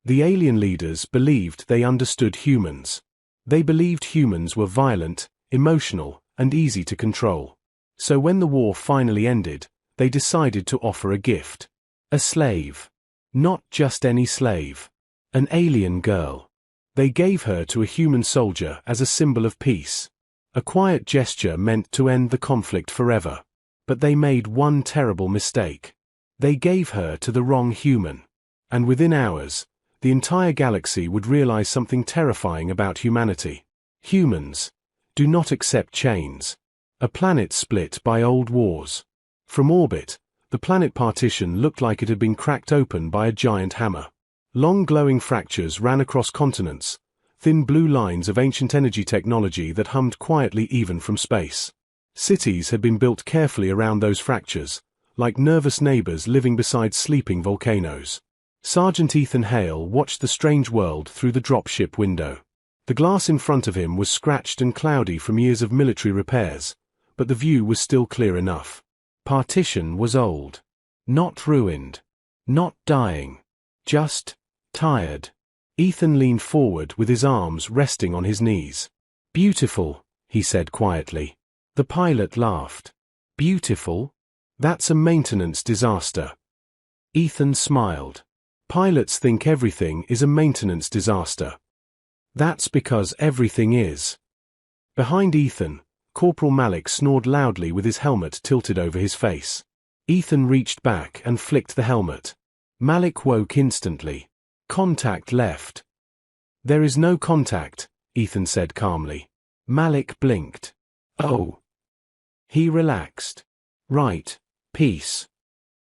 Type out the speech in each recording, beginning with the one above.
The alien leaders believed they understood humans. They believed humans were violent, emotional, and easy to control. So when the war finally ended, they decided to offer a gift. A slave. Not just any slave. An alien girl. They gave her to a human soldier as a symbol of peace. A quiet gesture meant to end the conflict forever. But they made one terrible mistake. They gave her to the wrong human. And within hours, the entire galaxy would realize something terrifying about humanity. Humans do not accept chains. A planet split by old wars. From orbit, the planet partition looked like it had been cracked open by a giant hammer. Long glowing fractures ran across continents, thin blue lines of ancient energy technology that hummed quietly even from space. Cities had been built carefully around those fractures, like nervous neighbors living beside sleeping volcanoes. Sergeant Ethan Hale watched the strange world through the dropship window. The glass in front of him was scratched and cloudy from years of military repairs, but the view was still clear enough. Partition was old. Not ruined. Not dying. Just tired. Ethan leaned forward with his arms resting on his knees. "Beautiful," he said quietly. The pilot laughed. "Beautiful? That's a maintenance disaster." Ethan smiled. "Pilots think everything is a maintenance disaster." "That's because everything is." Behind Ethan, Corporal Malik snored loudly with his helmet tilted over his face. Ethan reached back and flicked the helmet. Malik woke instantly. "Contact left." "There is no contact," Ethan said calmly. Malik blinked. "Oh." He relaxed. "Right. Peace."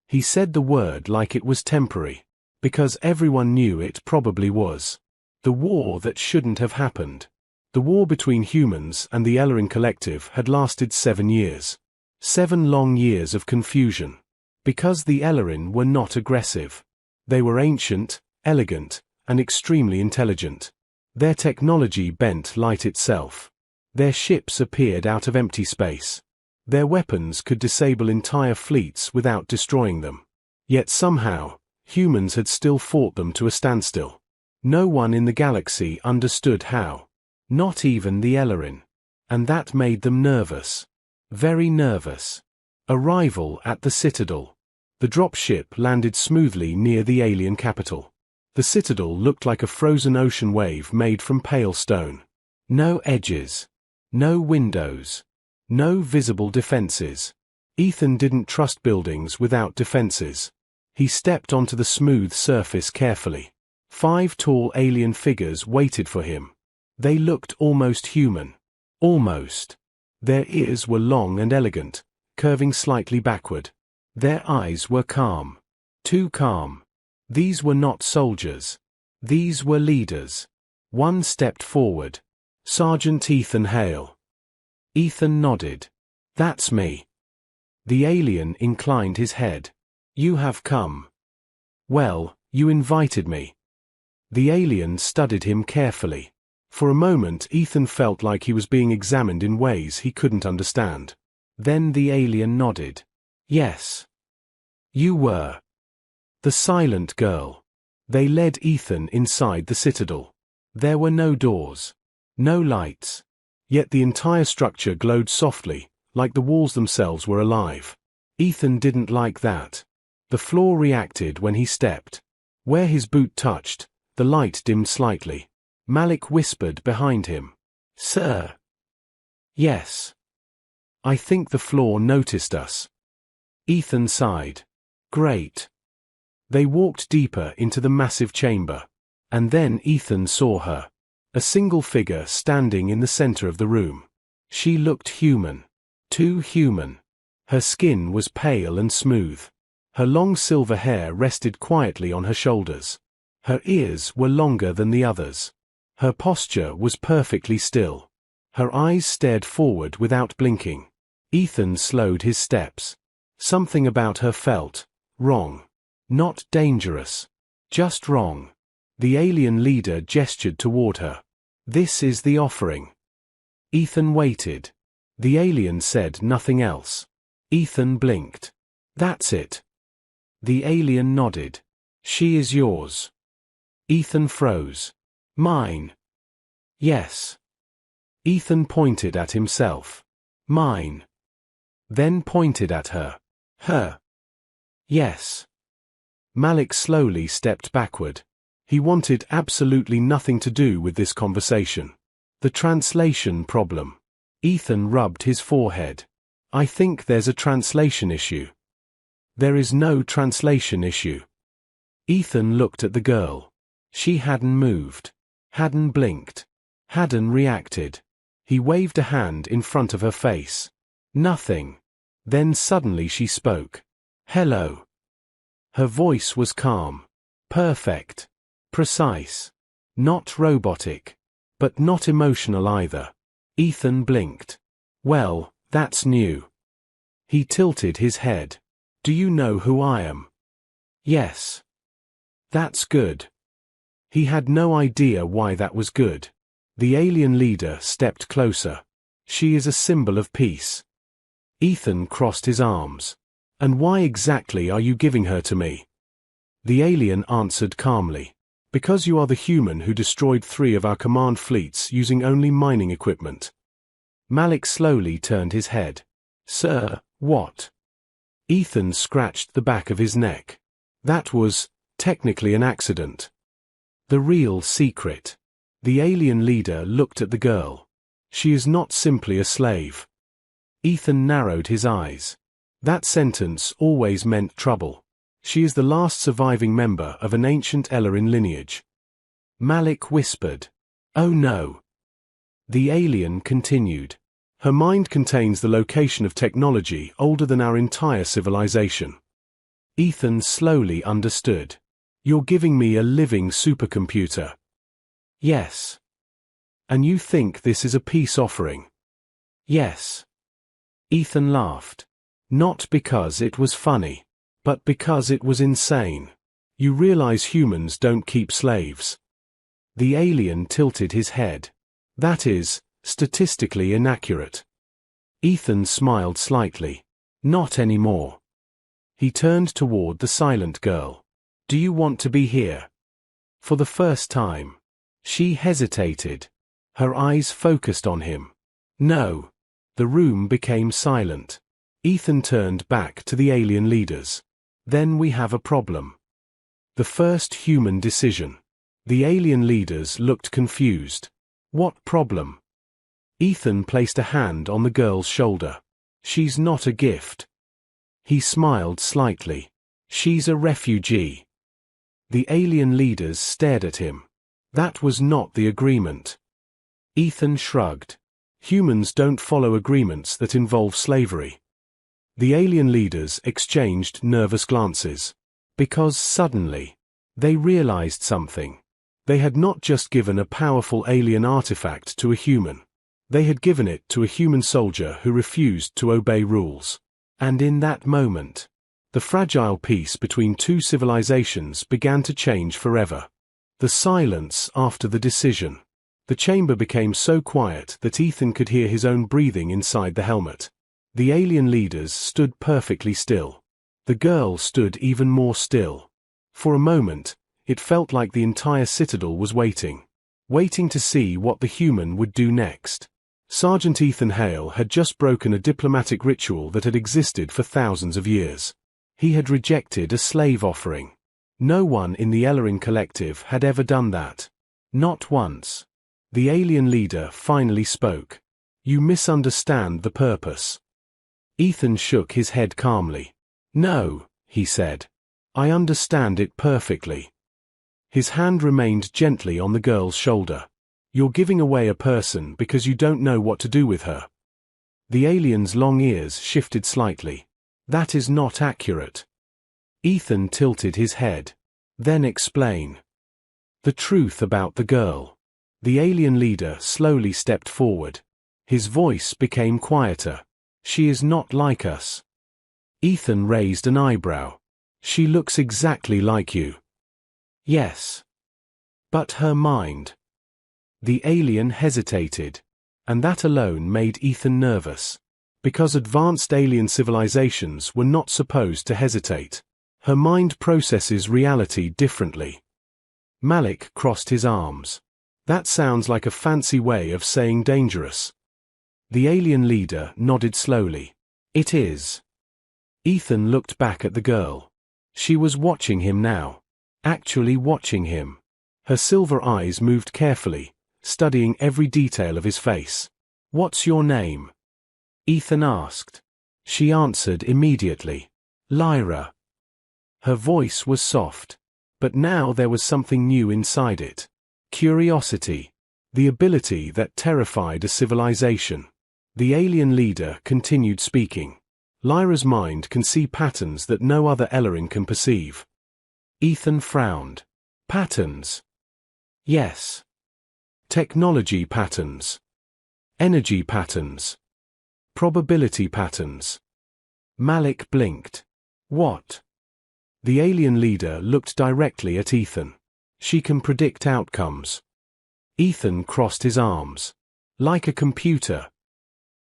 He said the word like it was temporary, because everyone knew it probably was. The war that shouldn't have happened. The war between humans and the Ellerin Collective had lasted 7 years. 7 long years of confusion. Because the Ellerin were not aggressive. They were ancient, elegant, and extremely intelligent. Their technology bent light itself. Their ships appeared out of empty space. Their weapons could disable entire fleets without destroying them. Yet somehow, humans had still fought them to a standstill. No one in the galaxy understood how. Not even the Ellerin. And that made them nervous. Very nervous. Arrival at the Citadel. The dropship landed smoothly near the alien capital. The Citadel looked like a frozen ocean wave made from pale stone. No edges. No windows. No visible defenses. Ethan didn't trust buildings without defenses. He stepped onto the smooth surface carefully. 5 tall alien figures waited for him. They looked almost human. Almost. Their ears were long and elegant, curving slightly backward. Their eyes were calm. Too calm. These were not soldiers. These were leaders. One stepped forward. Sergeant Ethan Hale. Ethan nodded. "That's me." The alien inclined his head. "You have come. Well, you invited me." The alien studied him carefully. For a moment Ethan felt like he was being examined in ways he couldn't understand. Then the alien nodded. "Yes. You were." The silent girl. They led Ethan inside the Citadel. There were no doors. No lights. Yet the entire structure glowed softly, like the walls themselves were alive. Ethan didn't like that. The floor reacted when he stepped. Where his boot touched, the light dimmed slightly. Malik whispered behind him. "Sir." "Yes. I think the floor noticed us." Ethan sighed. "Great." They walked deeper into the massive chamber. And then Ethan saw her. A single figure standing in the center of the room. She looked human. Too human. Her skin was pale and smooth. Her long silver hair rested quietly on her shoulders. Her ears were longer than the others. Her posture was perfectly still. Her eyes stared forward without blinking. Ethan slowed his steps. Something about her felt wrong. Not dangerous. Just wrong. The alien leader gestured toward her. "This is the offering." Ethan waited. The alien said nothing else. Ethan blinked. "That's it." The alien nodded. "She is yours." Ethan froze. Mine. Yes. Ethan pointed at himself. Mine. Then pointed at her. Her. Yes. Malik slowly stepped backward. He wanted absolutely nothing to do with this conversation. The translation problem. Ethan rubbed his forehead. I think there's a translation issue. There is no translation issue. Ethan looked at the girl. She hadn't moved. Hadn't blinked. Hadn't reacted. He waved a hand in front of her face. Nothing. Then suddenly she spoke. Hello. Her voice was calm. Perfect. Precise. Not robotic. But not emotional either. Ethan blinked. Well, that's new. He tilted his head. Do you know who I am? Yes. That's good. He had no idea why that was good. The alien leader stepped closer. She is a symbol of peace. Ethan crossed his arms. And why exactly are you giving her to me? The alien answered calmly. Because you are the human who destroyed 3 of our command fleets using only mining equipment. Malik slowly turned his head. Sir, what? Ethan scratched the back of his neck. That was, technically, an accident. The real secret. The alien leader looked at the girl. She is not simply a slave. Ethan narrowed his eyes. That sentence always meant trouble. She is the last surviving member of an ancient Ellerin lineage. Malik whispered. Oh no. The alien continued. Her mind contains the location of technology older than our entire civilization. Ethan slowly understood. You're giving me a living supercomputer. Yes. And you think this is a peace offering? Yes. Ethan laughed. Not because it was funny, but because it was insane. You realize humans don't keep slaves. The alien tilted his head. That is, statistically inaccurate. Ethan smiled slightly. Not anymore. He turned toward the silent girl. Do you want to be here? For the first time. She hesitated. Her eyes focused on him. No. The room became silent. Ethan turned back to the alien leaders. Then we have a problem. The first human decision. The alien leaders looked confused. What problem? Ethan placed a hand on the girl's shoulder. She's not a gift. He smiled slightly. She's a refugee. The alien leaders stared at him. That was not the agreement. Ethan shrugged. Humans don't follow agreements that involve slavery. The alien leaders exchanged nervous glances. Because suddenly, they realized something. They had not just given a powerful alien artifact to a human. They had given it to a human soldier who refused to obey rules. And in that moment, the fragile peace between 2 civilizations began to change forever. The silence after the decision. The chamber became so quiet that Ethan could hear his own breathing inside the helmet. The alien leaders stood perfectly still. The girl stood even more still. For a moment, it felt like the entire citadel was waiting. Waiting to see what the human would do next. Sergeant Ethan Hale had just broken a diplomatic ritual that had existed for thousands of years. He had rejected a slave offering. No one in the Ellerin Collective had ever done that. Not once. The alien leader finally spoke. You misunderstand the purpose. Ethan shook his head calmly. No, he said. I understand it perfectly. His hand remained gently on the girl's shoulder. You're giving away a person because you don't know what to do with her. The alien's long ears shifted slightly. That is not accurate. Ethan tilted his head. Then explain. The truth about the girl. The alien leader slowly stepped forward. His voice became quieter. She is not like us. Ethan raised an eyebrow. She looks exactly like you. Yes. But her mind. The alien hesitated. And that alone made Ethan nervous. Because advanced alien civilizations were not supposed to hesitate. Her mind processes reality differently. Malik crossed his arms. That sounds like a fancy way of saying dangerous. The alien leader nodded slowly. It is. Ethan looked back at the girl. She was watching him now. Actually watching him. Her silver eyes moved carefully, studying every detail of his face. What's your name? Ethan asked. She answered immediately. Lyra. Her voice was soft. But now there was something new inside it. Curiosity. The ability that terrified a civilization. The alien leader continued speaking. Lyra's mind can see patterns that no other Ellerin can perceive. Ethan frowned. Patterns? Yes. Technology patterns. Energy patterns. Probability patterns. Malik blinked. What? The alien leader looked directly at Ethan. She can predict outcomes. Ethan crossed his arms. Like a computer.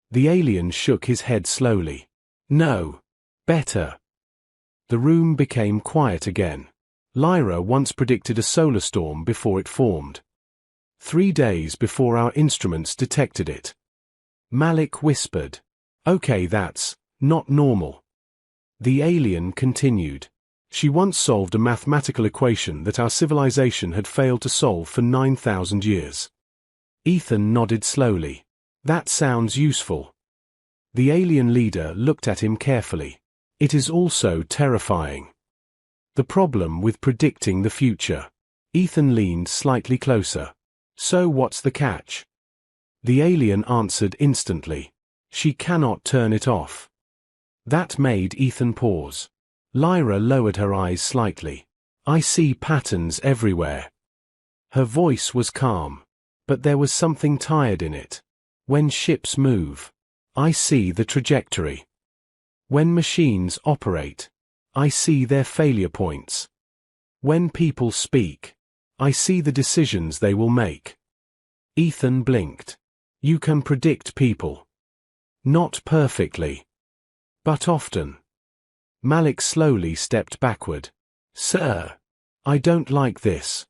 The alien shook his head slowly. No. Better. The room became quiet again. Lyra once predicted a solar storm before it formed. 3 days before our instruments detected it. Malik whispered. Okay, that's not normal. The alien continued. She once solved a mathematical equation that our civilization had failed to solve for 9,000 years. Ethan nodded slowly. That sounds useful. The alien leader looked at him carefully. It is also terrifying. The problem with predicting the future. Ethan leaned slightly closer. So what's the catch? The alien answered instantly. She cannot turn it off. That made Ethan pause. Lyra lowered her eyes slightly. I see patterns everywhere. Her voice was calm, but there was something tired in it. When ships move, I see the trajectory. When machines operate, I see their failure points. When people speak, I see the decisions they will make. Ethan blinked. You can predict people. Not perfectly. But often. Malik slowly stepped backward. Sir, I don't like this.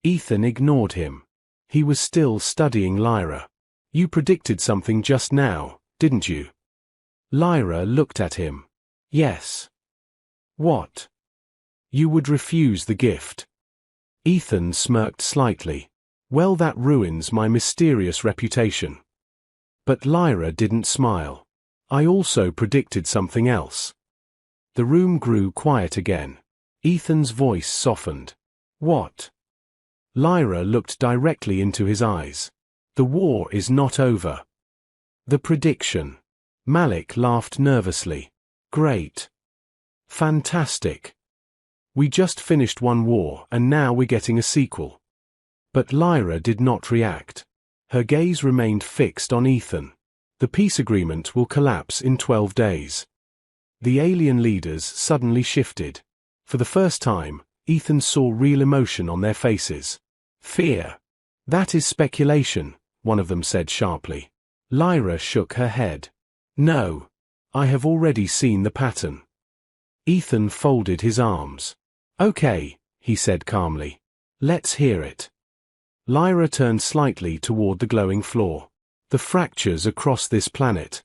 Ethan ignored him. He was still studying Lyra. You predicted something just now, didn't you? Lyra looked at him. Yes. What? You would refuse the gift. Ethan smirked slightly. Well, that ruins my mysterious reputation. But Lyra didn't smile. I also predicted something else. The room grew quiet again. Ethan's voice softened. What? Lyra looked directly into his eyes. The war is not over. The prediction. Malik laughed nervously. Great. Fantastic. We just finished one war and now we're getting a sequel. But Lyra did not react. Her gaze remained fixed on Ethan. The peace agreement will collapse in 12 days. The alien leaders suddenly shifted. For the first time, Ethan saw real emotion on their faces. Fear. That is speculation, one of them said sharply. Lyra shook her head. No. I have already seen the pattern. Ethan folded his arms. Okay, he said calmly. Let's hear it. Lyra turned slightly toward the glowing floor. The fractures across this planet.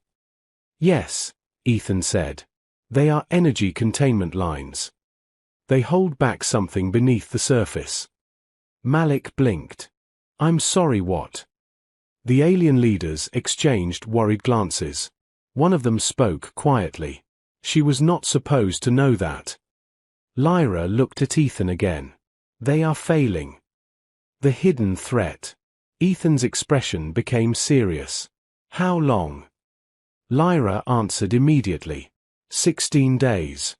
Yes, Ethan said. They are energy containment lines. They hold back something beneath the surface. Malik blinked. I'm sorry, what? The alien leaders exchanged worried glances. One of them spoke quietly. She was not supposed to know that. Lyra looked at Ethan again. They are failing. The hidden threat. Ethan's expression became serious. How long? Lyra answered immediately. 16 days.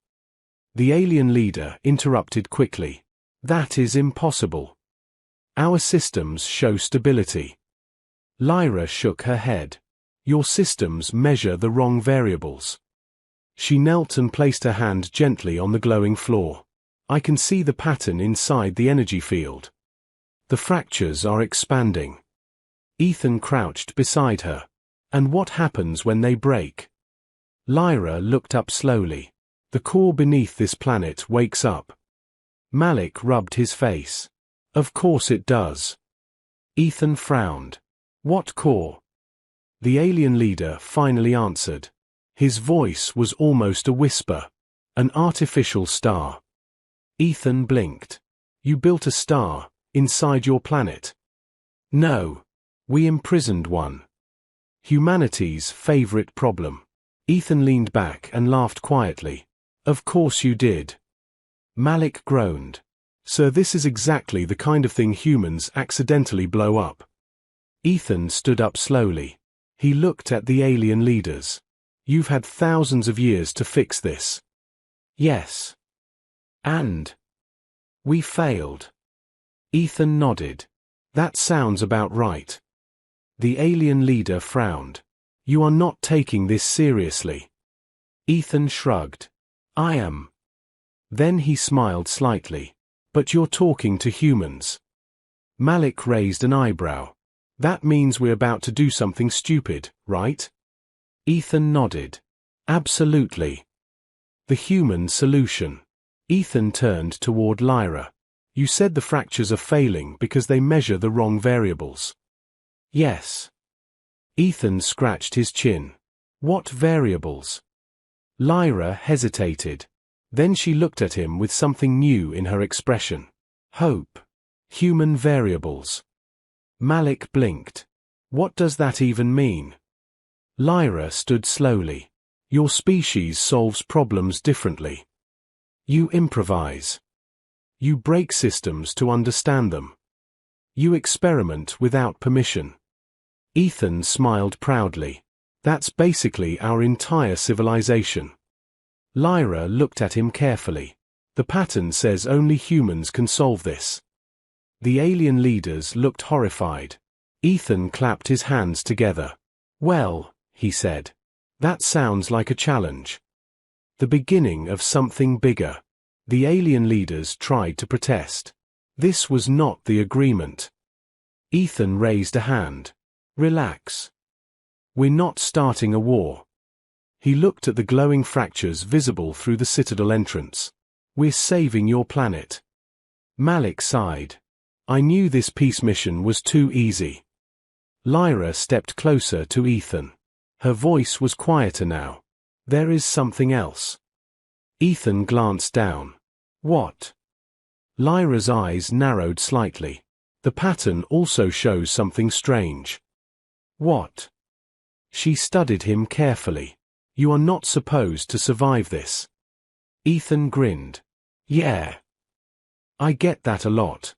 The alien leader interrupted quickly. That is impossible. Our systems show stability. Lyra shook her head. Your systems measure the wrong variables. She knelt and placed her hand gently on the glowing floor. I can see the pattern inside the energy field. The fractures are expanding. Ethan crouched beside her. And what happens when they break? Lyra looked up slowly. The core beneath this planet wakes up. Malik rubbed his face. Of course it does. Ethan frowned. What core? The alien leader finally answered. His voice was almost a whisper. An artificial star. Ethan blinked. You built a star, inside your planet? No. We imprisoned one. Humanity's favorite problem. Ethan leaned back and laughed quietly. Of course you did. Malik groaned. Sir, this is exactly the kind of thing humans accidentally blow up. Ethan stood up slowly. He looked at the alien leaders. You've had thousands of years to fix this. Yes. And? We failed. Ethan nodded. That sounds about right. The alien leader frowned. You are not taking this seriously. Ethan shrugged. I am. Then he smiled slightly. But you're talking to humans. Malik raised an eyebrow. That means we're about to do something stupid, right? Ethan nodded. Absolutely. The human solution. Ethan turned toward Lyra. You said the fractures are failing because they measure the wrong variables. Yes. Ethan scratched his chin. What variables? Lyra hesitated. Then she looked at him with something new in her expression. Hope. Human variables. Malik blinked. What does that even mean? Lyra stood slowly. Your species solves problems differently. You improvise. You break systems to understand them. You experiment without permission. Ethan smiled proudly. That's basically our entire civilization. Lyra looked at him carefully. The pattern says only humans can solve this. The alien leaders looked horrified. Ethan clapped his hands together. Well, he said. That sounds like a challenge. The beginning of something bigger. The alien leaders tried to protest. This was not the agreement. Ethan raised a hand. Relax. We're not starting a war. He looked at the glowing fractures visible through the citadel entrance. We're saving your planet. Malik sighed. I knew this peace mission was too easy. Lyra stepped closer to Ethan. Her voice was quieter now. There is something else. Ethan glanced down. What? Lyra's eyes narrowed slightly. The pattern also shows something strange. What? She studied him carefully. You are not supposed to survive this. Ethan grinned. Yeah. I get that a lot.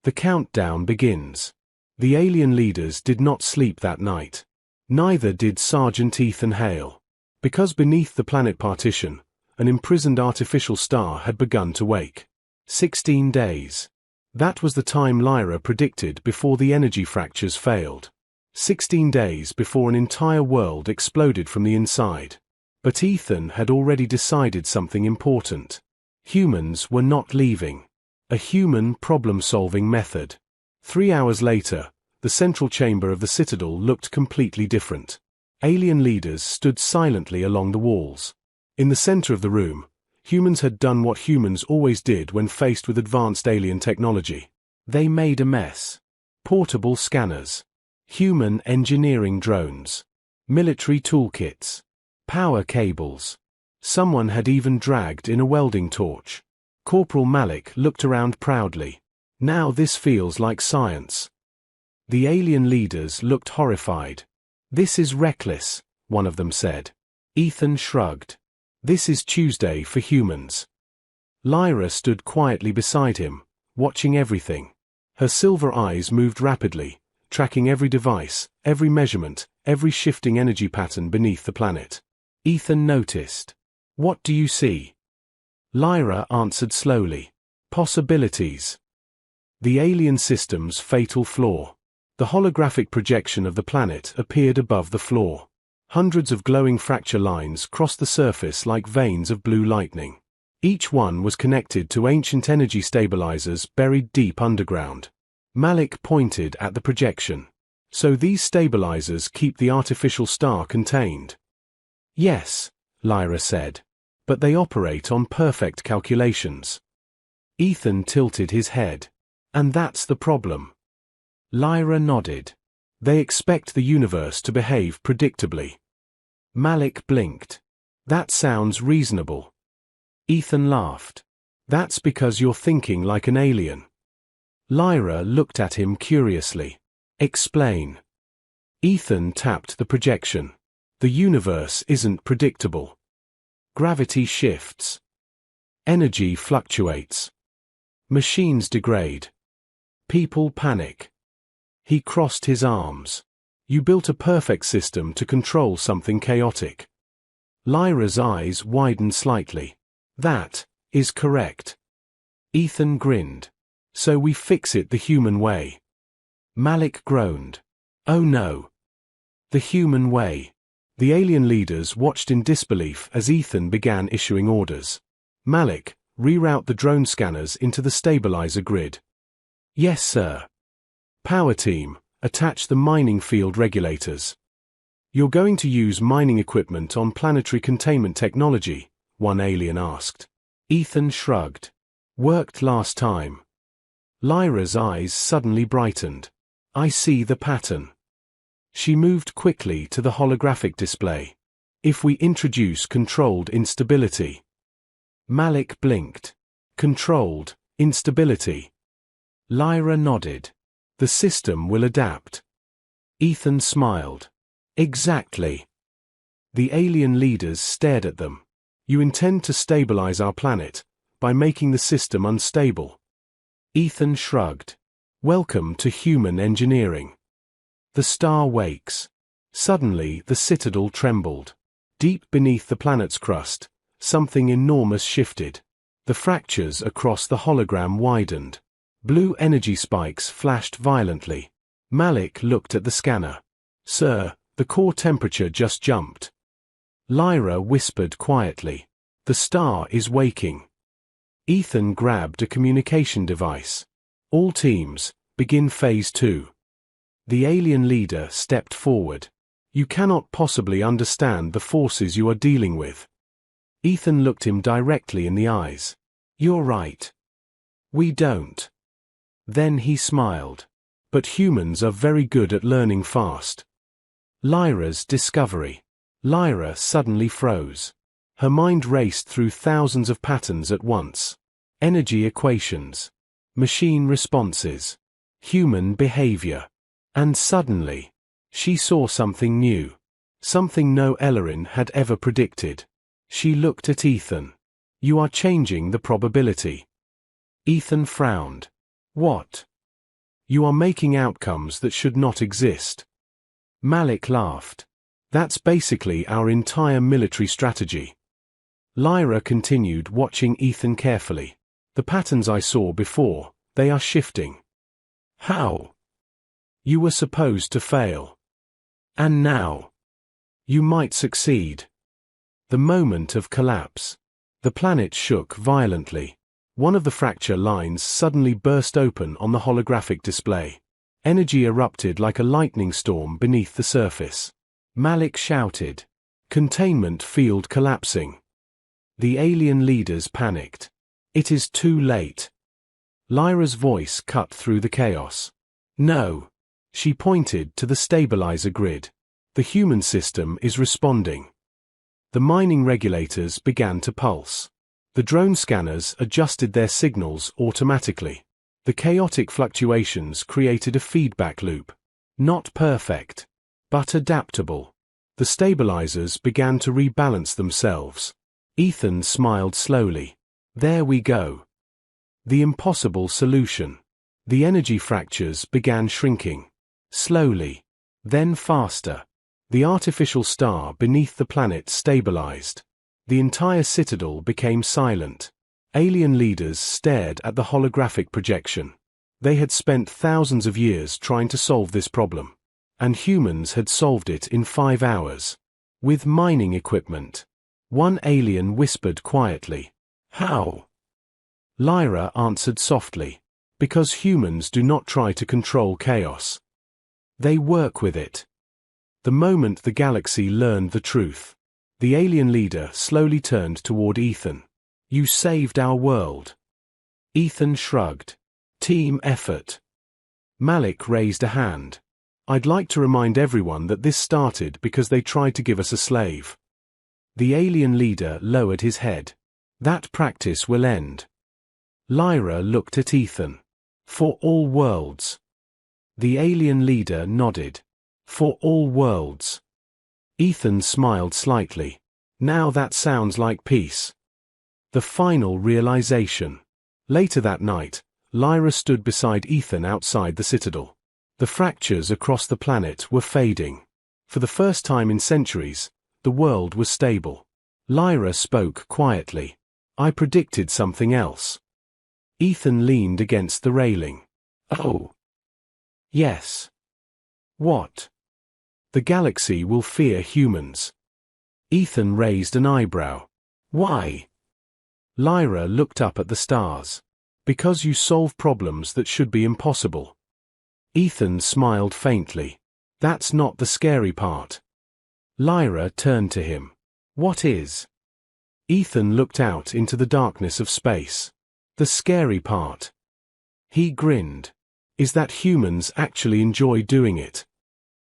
The countdown begins. The alien leaders did not sleep that night. Neither did Sergeant Ethan Hale. Because beneath the planet partition, an imprisoned artificial star had begun to wake. 16 days. That was the time Lyra predicted before the energy fractures failed. 16 days before an entire world exploded from the inside. But Ethan had already decided something important. Humans were not leaving. A human problem-solving method. 3 hours later, the central chamber of the Citadel looked completely different. Alien leaders stood silently along the walls. In the center of the room, humans had done what humans always did when faced with advanced alien technology. They made a mess. Portable scanners. Human engineering drones. Military toolkits. Power cables. Someone had even dragged in a welding torch. Corporal Malik looked around proudly. Now this feels like science. The alien leaders looked horrified. This is reckless, one of them said. Ethan shrugged. This is Tuesday for humans. Lyra stood quietly beside him, watching everything. Her silver eyes moved rapidly, tracking every device, every measurement, every shifting energy pattern beneath the planet. Ethan noticed. What do you see? Lyra answered slowly. Possibilities. The alien system's fatal flaw. The holographic projection of the planet appeared above the floor. Hundreds of glowing fracture lines crossed the surface like veins of blue lightning. Each one was connected to ancient energy stabilizers buried deep underground. Malik pointed at the projection. So these stabilizers keep the artificial star contained? Yes, Lyra said. But they operate on perfect calculations. Ethan tilted his head. And that's the problem. Lyra nodded. They expect the universe to behave predictably. Malik blinked. That sounds reasonable. Ethan laughed. That's because you're thinking like an alien. Lyra looked at him curiously. Explain. Ethan tapped the projection. The universe isn't predictable. Gravity shifts. Energy fluctuates. Machines degrade. People panic. He crossed his arms. You built a perfect system to control something chaotic. Lyra's eyes widened slightly. That is correct. Ethan grinned. So we fix it the human way. Malik groaned. Oh no. The human way. The alien leaders watched in disbelief as Ethan began issuing orders. Malik, reroute the drone scanners into the stabilizer grid. Yes, sir. Power team, attach the mining field regulators. You're going to use mining equipment on planetary containment technology, one alien asked. Ethan shrugged. Worked last time. Lyra's eyes suddenly brightened. I see the pattern. She moved quickly to the holographic display. If we introduce controlled instability. Malik blinked. Controlled instability. Lyra nodded. The system will adapt. Ethan smiled. Exactly. The alien leaders stared at them. You intend to stabilize our planet by making the system unstable. Ethan shrugged. Welcome to human engineering. The star wakes. Suddenly the citadel trembled. Deep beneath the planet's crust, something enormous shifted. The fractures across the hologram widened. Blue energy spikes flashed violently. Malik looked at the scanner. Sir, the core temperature just jumped. Lyra whispered quietly. The star is waking. Ethan grabbed a communication device. All teams, begin phase 2. The alien leader stepped forward. You cannot possibly understand the forces you are dealing with. Ethan looked him directly in the eyes. You're right. We don't. Then he smiled. But humans are very good at learning fast. Lyra's discovery. Lyra suddenly froze. Her mind raced through thousands of patterns at once. Energy equations. Machine responses. Human behavior. And suddenly, she saw something new. Something no Ellerin had ever predicted. She looked at Ethan. You are changing the probability. Ethan frowned. What? You are making outcomes that should not exist. Malik laughed. That's basically our entire military strategy. Lyra continued watching Ethan carefully. The patterns I saw before, they are shifting. How? You were supposed to fail. And now? You might succeed. The moment of collapse. The planet shook violently. One of the fracture lines suddenly burst open on the holographic display. Energy erupted like a lightning storm beneath the surface. Malik shouted. Containment field collapsing. The alien leaders panicked. It is too late. Lyra's voice cut through the chaos. No. She pointed to the stabilizer grid. The human system is responding. The mining regulators began to pulse. The drone scanners adjusted their signals automatically. The chaotic fluctuations created a feedback loop. Not perfect, but adaptable. The stabilizers began to rebalance themselves. Ethan smiled slowly. There we go. The impossible solution. The energy fractures began shrinking. Slowly. Then faster. The artificial star beneath the planet stabilized. The entire citadel became silent. Alien leaders stared at the holographic projection. They had spent thousands of years trying to solve this problem. And humans had solved it in 5 hours. With mining equipment. One alien whispered quietly. How? Lyra answered softly. Because humans do not try to control chaos. They work with it. The moment the galaxy learned the truth, the alien leader slowly turned toward Ethan. You saved our world. Ethan shrugged. Team effort. Malik raised a hand. I'd like to remind everyone that this started because they tried to give us a slave. The alien leader lowered his head. That practice will end. Lyra looked at Ethan. For all worlds. The alien leader nodded. For all worlds. Ethan smiled slightly. Now that sounds like peace. The final realization. Later that night, Lyra stood beside Ethan outside the citadel. The fractures across the planet were fading. For the first time in centuries, the world was stable. Lyra spoke quietly. I predicted something else. Ethan leaned against the railing. Oh. Yes. What? The galaxy will fear humans. Ethan raised an eyebrow. Why? Lyra looked up at the stars. Because you solve problems that should be impossible. Ethan smiled faintly. That's not the scary part. Lyra turned to him. What is? Ethan looked out into the darkness of space. The scary part. He grinned. Is that humans actually enjoy doing it.